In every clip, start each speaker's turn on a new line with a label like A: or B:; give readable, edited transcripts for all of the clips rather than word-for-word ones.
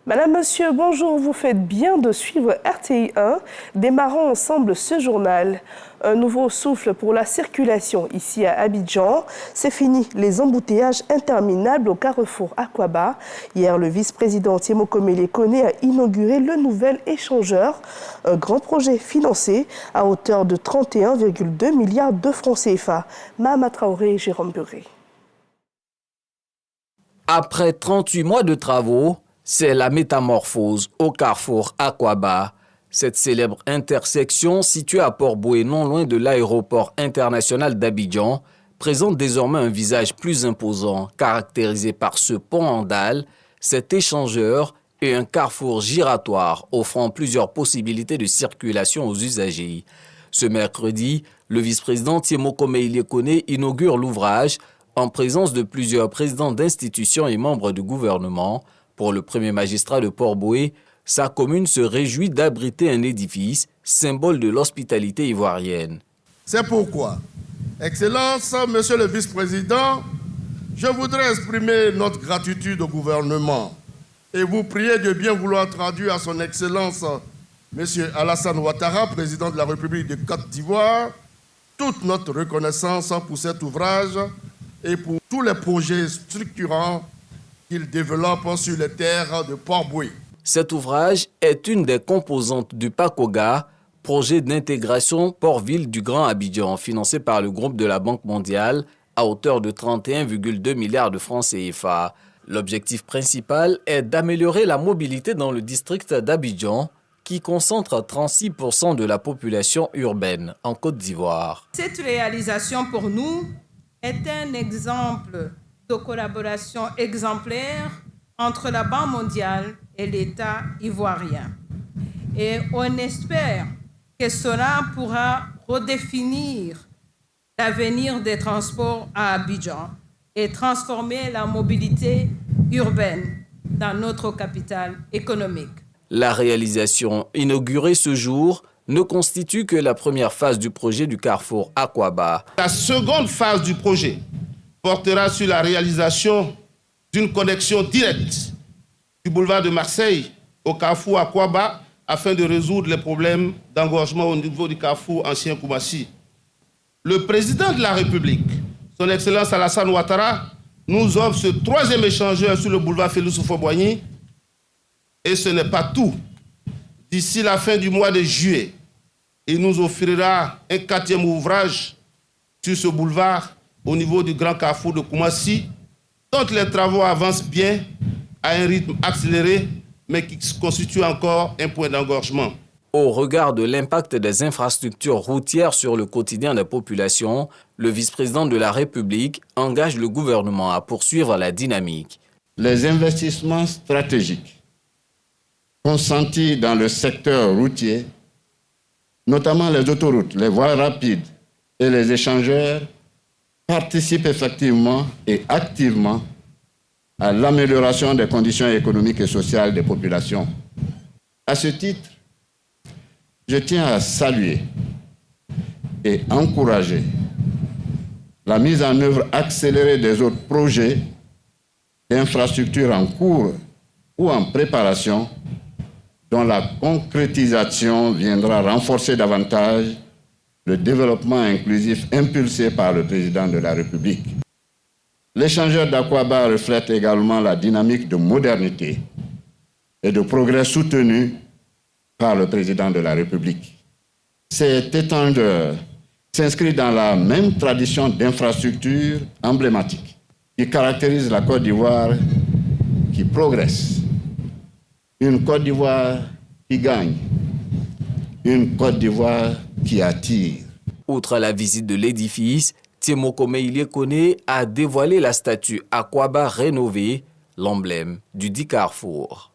A: Madame, Monsieur, bonjour, vous faites bien de suivre RTI 1. Démarrons ensemble ce journal. Un nouveau souffle pour la circulation ici à Abidjan. C'est fini les embouteillages interminables au carrefour Akwaba. Hier, le vice-président Tiemokomele Kone a inauguré le nouvel échangeur, un grand projet financé à hauteur de 31,2 milliards de francs CFA. Mahama Traoré et Jérôme Buré.
B: Après 38 mois de travaux, c'est la métamorphose au carrefour Akwaba. Cette célèbre intersection, située à Port-Boué, non loin de l'aéroport international d'Abidjan, présente désormais un visage plus imposant, caractérisé par ce pont en dalle, cet échangeur et un carrefour giratoire offrant plusieurs possibilités de circulation aux usagers. Ce mercredi, le vice-président Tiemokomele Kone inaugure l'ouvrage en présence de plusieurs présidents d'institutions et membres du gouvernement. Pour le premier magistrat de Port-Boué, sa commune se réjouit d'abriter un édifice, symbole de l'hospitalité ivoirienne.
C: C'est pourquoi, Excellence, Monsieur le Vice-président, je voudrais exprimer notre gratitude au gouvernement et vous prier de bien vouloir traduire à son Excellence, Monsieur Alassane Ouattara, président de la République de Côte d'Ivoire, toute notre reconnaissance pour cet ouvrage et pour tous les projets structurants qu'il développe sur les terres de Port-Boué.
B: Cet ouvrage est une des composantes du PACOGA, projet d'intégration port-ville du Grand Abidjan, financé par le groupe de la Banque mondiale à hauteur de 31,2 milliards de francs CFA. L'objectif principal est d'améliorer la mobilité dans le district d'Abidjan, qui concentre 36% de la population urbaine en Côte d'Ivoire.
D: Cette réalisation pour nous est un exemple de collaboration exemplaire entre la Banque mondiale et l'État ivoirien. Et on espère que cela pourra redéfinir l'avenir des transports à Abidjan et transformer la mobilité urbaine dans notre capitale économique.
B: La réalisation inaugurée ce jour ne constitue que la première phase du projet du carrefour Akwaba.
E: La seconde phase du projet portera sur la réalisation d'une connexion directe du boulevard de Marseille au carrefour Akwaba afin de résoudre les problèmes d'engorgement au niveau du carrefour ancien Koumassi. Le président de la République, son Excellence Alassane Ouattara, nous offre ce troisième échangeur sur le boulevard Félix Houphouët-Boigny. Et ce n'est pas tout. D'ici la fin du mois de juillet, il nous offrira un quatrième ouvrage sur ce boulevard au niveau du grand carrefour de Koumassi, dont les travaux avancent bien à un rythme accéléré, mais qui constitue encore un point d'engorgement.
B: Au regard de l'impact des infrastructures routières sur le quotidien des populations, le vice-président de la République engage le gouvernement à poursuivre la dynamique.
F: Les investissements stratégiques consentis dans le secteur routier, notamment les autoroutes, les voies rapides et les échangeurs, participent effectivement et activement à l'amélioration des conditions économiques et sociales des populations. À ce titre, je tiens à saluer et encourager la mise en œuvre accélérée des autres projets d'infrastructures en cours ou en préparation, dont la concrétisation viendra renforcer davantage le développement inclusif impulsé par le président de la République. L'échangeur d'Akwaba reflète également la dynamique de modernité et de progrès soutenu par le président de la République. Cet étendeur s'inscrit dans la même tradition d'infrastructure emblématique qui caractérise la Côte d'Ivoire qui progresse. Une Côte d'Ivoire qui gagne. Une Côte d'Ivoire qui attire.
B: Outre la visite de l'édifice, Tiemokomele Kone a dévoilé la statue Akwaba rénovée, l'emblème du dit carrefour.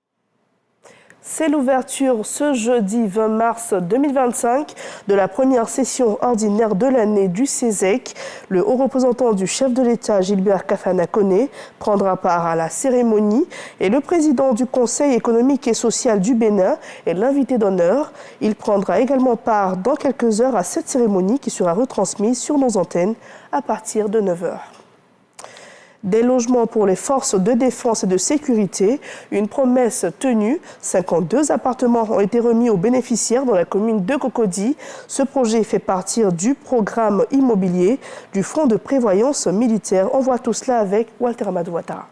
A: C'est l'ouverture ce jeudi 20 mars 2025 de la première session ordinaire de l'année du CESEC. Le haut représentant du chef de l'État, Gilbert Kafana Kone, prendra part à la cérémonie et le président du Conseil économique et social du Bénin est l'invité d'honneur. Il prendra également part dans quelques heures à cette cérémonie qui sera retransmise sur nos antennes à partir de 9h. Des logements pour les forces de défense et de sécurité, une promesse tenue. 52 appartements ont été remis aux bénéficiaires dans la commune de Cocody. Ce projet fait partie du programme immobilier du Fonds de prévoyance militaire. On voit tout cela avec Walter Amadou Ouattara.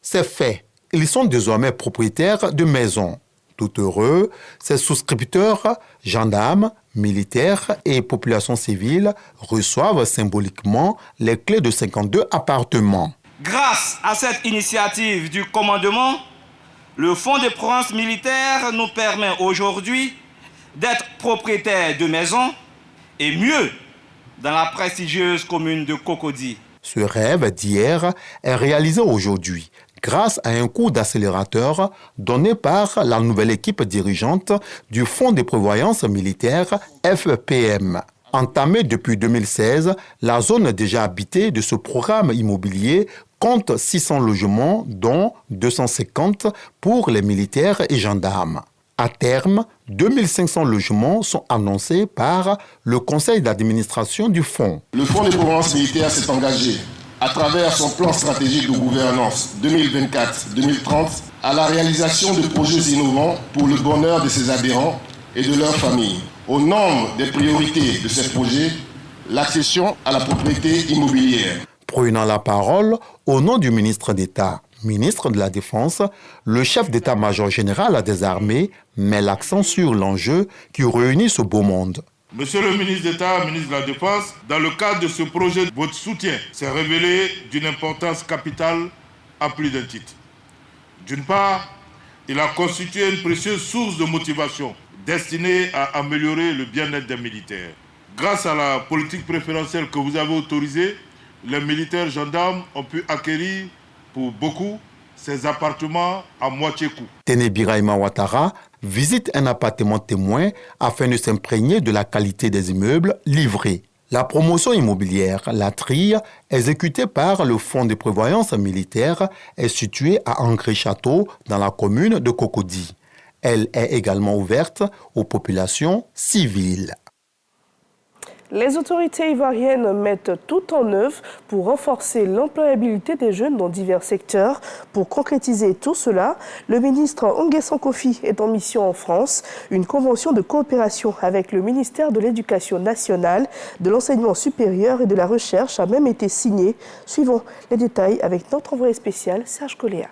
G: C'est fait. Ils sont désormais propriétaires de maisons. Tout heureux, ces souscripteurs, gendarmes, militaires et population civile reçoivent symboliquement les clés de 52 appartements.
H: Grâce à cette initiative du commandement, le Fonds de prévoyance militaire nous permet aujourd'hui d'être propriétaires de maisons et mieux dans la prestigieuse commune de Cocody.
G: Ce rêve d'hier est réalisé aujourd'hui grâce à un coup d'accélérateur donné par la nouvelle équipe dirigeante du Fonds de prévoyance militaire FPM. Entamée depuis 2016, la zone déjà habitée de ce programme immobilier compte 600 logements, dont 250 pour les militaires et gendarmes. À terme, 2500 logements sont annoncés par le conseil d'administration du fonds.
C: Le Fonds de prévoyance militaire s'est engagé à travers son plan stratégique de gouvernance 2024-2030 à la réalisation de projets innovants pour le bonheur de ses adhérents et de leurs familles. Au nombre des priorités de ces projets, l'accession à la propriété immobilière.
G: Prenant la parole au nom du ministre d'État, ministre de la Défense, le chef d'état-major général des armées met l'accent sur l'enjeu qui réunit ce beau monde.
I: Monsieur le ministre d'État, ministre de la Défense, dans le cadre de ce projet, votre soutien s'est révélé d'une importance capitale à plus d'un titre. D'une part, il a constitué une précieuse source de motivation destinée à améliorer le bien-être des militaires. Grâce à la politique préférentielle que vous avez autorisée, les militaires gendarmes ont pu acquérir pour beaucoup ces appartements à moitié coût.
G: Téné Birahima Ouattara visite un appartement témoin afin de s'imprégner de la qualité des immeubles livrés. La promotion immobilière, la TRIE, exécutée par le Fonds de prévoyance militaire, est située à Angré-Château, dans la commune de Cocody. Elle est également ouverte aux populations civiles.
A: Les autorités ivoiriennes mettent tout en œuvre pour renforcer l'employabilité des jeunes dans divers secteurs. Pour concrétiser tout cela, le ministre Nguessan Kofi est en mission en France. Une convention de coopération avec le ministère de l'Éducation nationale, de l'enseignement supérieur et de la recherche a même été signée. Suivons les détails avec notre envoyé spécial Serge Coléa.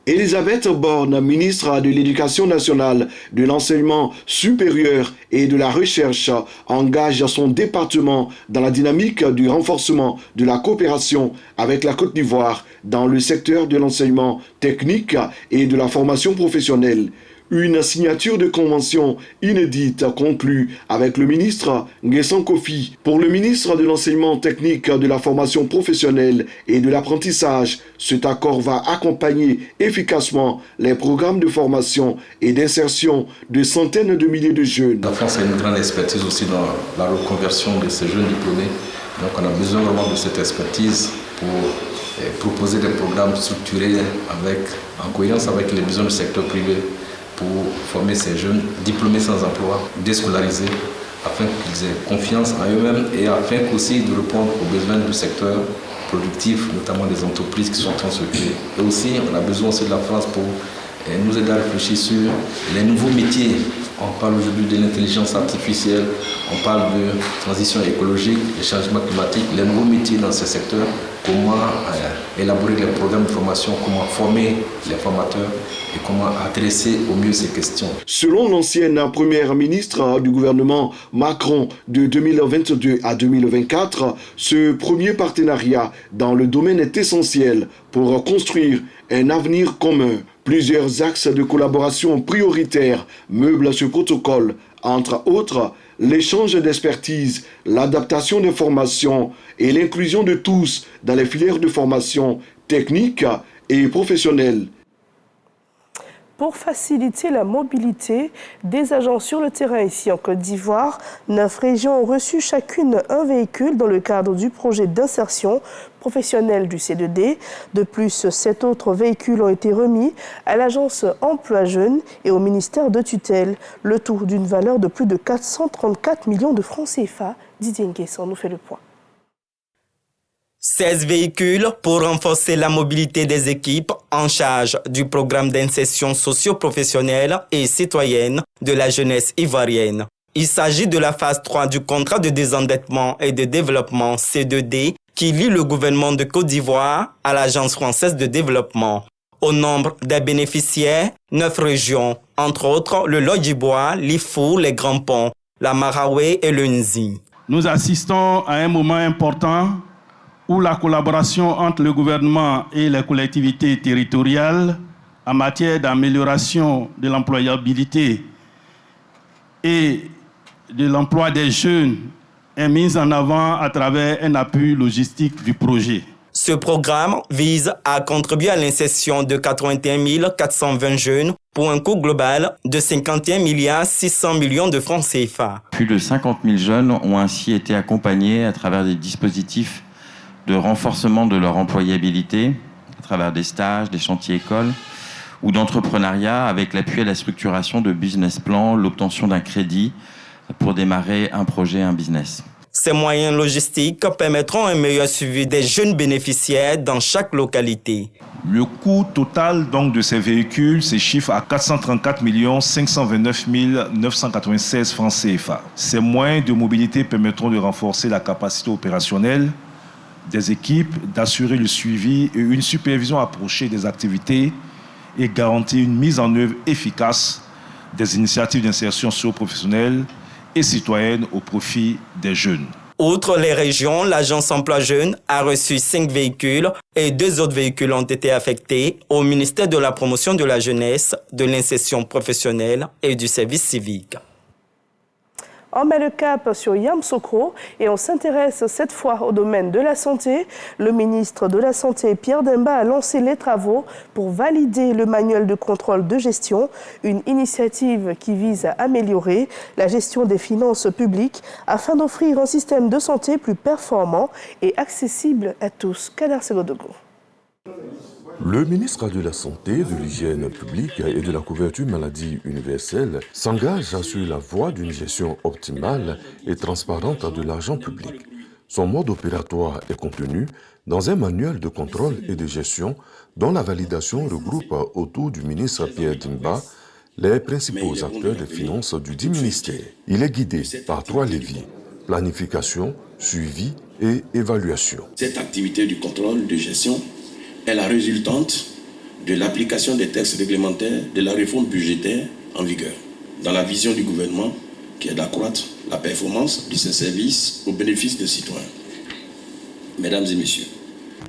J: Elisabeth Borne, ministre de l'Éducation nationale, de l'enseignement supérieur et de la recherche, engage son département dans la dynamique du renforcement de la coopération avec la Côte d'Ivoire dans le secteur de l'enseignement technique et de la formation professionnelle. Une signature de convention inédite conclue avec le ministre Nguessan Kofi. Pour le ministre de l'Enseignement technique, de la formation professionnelle et de l'apprentissage, cet accord va accompagner efficacement les programmes de formation et d'insertion de centaines de milliers de jeunes.
K: La France a une grande expertise aussi dans la reconversion de ces jeunes diplômés. Donc on a besoin vraiment de cette expertise pour proposer des programmes structurés en cohérence avec les besoins du secteur privé, pour former ces jeunes diplômés sans emploi, déscolarisés, afin qu'ils aient confiance en eux-mêmes et afin aussi de répondre aux besoins du secteur productif, notamment des entreprises qui sont en train de se créer. Et aussi, on a besoin aussi de la France pour nous aider à réfléchir sur les nouveaux métiers. On parle aujourd'hui de l'intelligence artificielle, on parle de transition écologique, des changements climatiques, les nouveaux métiers dans ces secteurs, comment élaborer les programmes de formation, comment former les formateurs et comment adresser au mieux ces questions.
J: Selon l'ancienne première ministre du gouvernement Macron de 2022 à 2024, ce premier partenariat dans le domaine est essentiel pour construire un avenir commun. Plusieurs axes de collaboration prioritaires meublent ce protocole, entre autres l'échange d'expertise, l'adaptation des formations et l'inclusion de tous dans les filières de formation technique et professionnelle.
A: Pour faciliter la mobilité des agents sur le terrain ici en Côte d'Ivoire, 9 régions ont reçu chacune un véhicule dans le cadre du projet d'insertion professionnelle du C2D. De plus, 7 autres véhicules ont été remis à l'agence Emploi Jeunes et au ministère de tutelle, le tout d'une valeur de plus de 434 millions de francs CFA. Didier Nguessan nous fait le point.
L: 16 véhicules pour renforcer la mobilité des équipes en charge du programme d'insertion socio-professionnelle et citoyenne de la jeunesse ivoirienne. Il s'agit de la phase 3 du contrat de désendettement et de développement C2D qui lie le gouvernement de Côte d'Ivoire à l'Agence française de développement. Au nombre des bénéficiaires, 9 régions, entre autres le Lodjibois, l'Ifou, les Grands Ponts, la Maraoué et le Nzi.
M: Nous assistons à un moment important où la collaboration entre le gouvernement et les collectivités territoriales en matière d'amélioration de l'employabilité et de l'emploi des jeunes est mise en avant à travers un appui logistique du projet.
L: Ce programme vise à contribuer à l'insertion de 81 420 jeunes pour un coût global de 51 600 millions de francs CFA.
N: Plus de 50 000 jeunes ont ainsi été accompagnés à travers des dispositifs de renforcement de leur employabilité, à travers des stages, des chantiers écoles ou d'entrepreneuriat avec l'appui à la structuration de business plans, l'obtention d'un crédit pour démarrer un projet, un business.
L: Ces moyens logistiques permettront un meilleur suivi des jeunes bénéficiaires dans chaque localité.
O: Le coût total donc de ces véhicules se chiffre à 434 529 996 francs CFA. Ces moyens de mobilité permettront de renforcer la capacité opérationnelle des équipes, d'assurer le suivi et une supervision approchée des activités et garantir une mise en œuvre efficace des initiatives d'insertion socio-professionnelle et citoyenne au profit des jeunes.
L: Outre les régions, l'Agence Emploi Jeunes a reçu 5 véhicules et 2 autres véhicules ont été affectés au ministère de la Promotion de la Jeunesse, de l'Insertion professionnelle et du Service civique.
A: On met le cap sur Yamoussoukro et on s'intéresse cette fois au domaine de la santé. Le ministre de la Santé, Pierre Demba, a lancé les travaux pour valider le manuel de contrôle de gestion, une initiative qui vise à améliorer la gestion des finances publiques afin d'offrir un système de santé plus performant et accessible à tous. Kadar Segodogo.
P: Le ministre de la Santé, de l'Hygiène publique et de la couverture maladie universelle s'engage sur la voie d'une gestion optimale et transparente de l'argent public. Son mode opératoire est contenu dans un manuel de contrôle et de gestion dont la validation regroupe autour du ministre Pierre Demba les principaux acteurs des finances du dit ministère. Il est guidé par 3 leviers: planification, suivi et évaluation.
Q: Cette activité du contrôle de gestion est la résultante de l'application des textes réglementaires de la réforme budgétaire en vigueur, dans la vision du gouvernement qui est d'accroître la performance de ces services au bénéfice des citoyens. Mesdames et messieurs,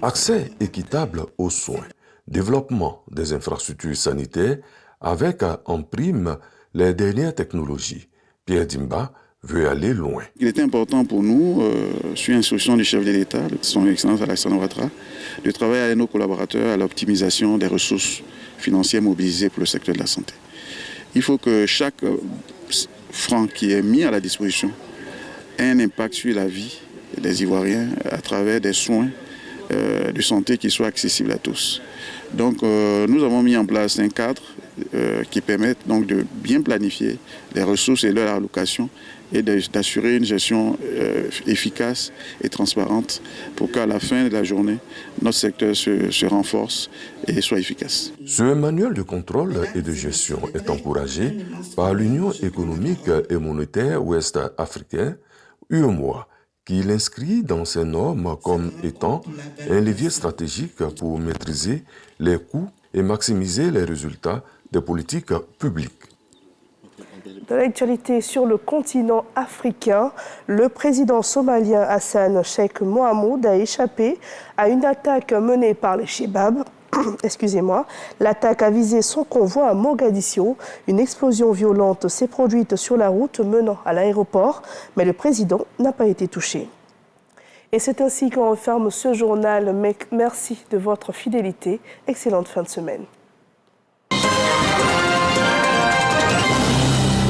P: accès équitable aux soins, développement des infrastructures sanitaires avec en prime les dernières technologies. Pierre Demba veut aller loin.
R: Il est important pour nous, sur instruction du chef de l'État, son Excellence Alassane Ouattara, de travailler avec nos collaborateurs à l'optimisation des ressources financières mobilisées pour le secteur de la santé. Il faut que chaque franc qui est mis à la disposition ait un impact sur la vie des Ivoiriens à travers des soins de santé qui soient accessibles à tous. Donc nous avons mis en place un cadre qui permet donc de bien planifier les ressources et leur allocation et d'assurer une gestion efficace et transparente pour qu'à la fin de la journée, notre secteur se renforce et soit efficace.
P: Ce manuel de contrôle et de gestion est encouragé par l'Union économique et monétaire ouest-africaine, UEMOA, qui l'inscrit dans ses normes comme étant un levier stratégique pour maîtriser les coûts et maximiser les résultats des politiques publiques.
A: De l'actualité sur le continent africain, le président somalien Hassan Sheikh Mohamud a échappé à une attaque menée par les Chebab. Excusez-moi. L'attaque a visé son convoi à Mogadiscio. Une explosion violente s'est produite sur la route menant à l'aéroport, mais le président n'a pas été touché. Et c'est ainsi qu'on referme ce journal. Merci de votre fidélité. Excellente fin de semaine.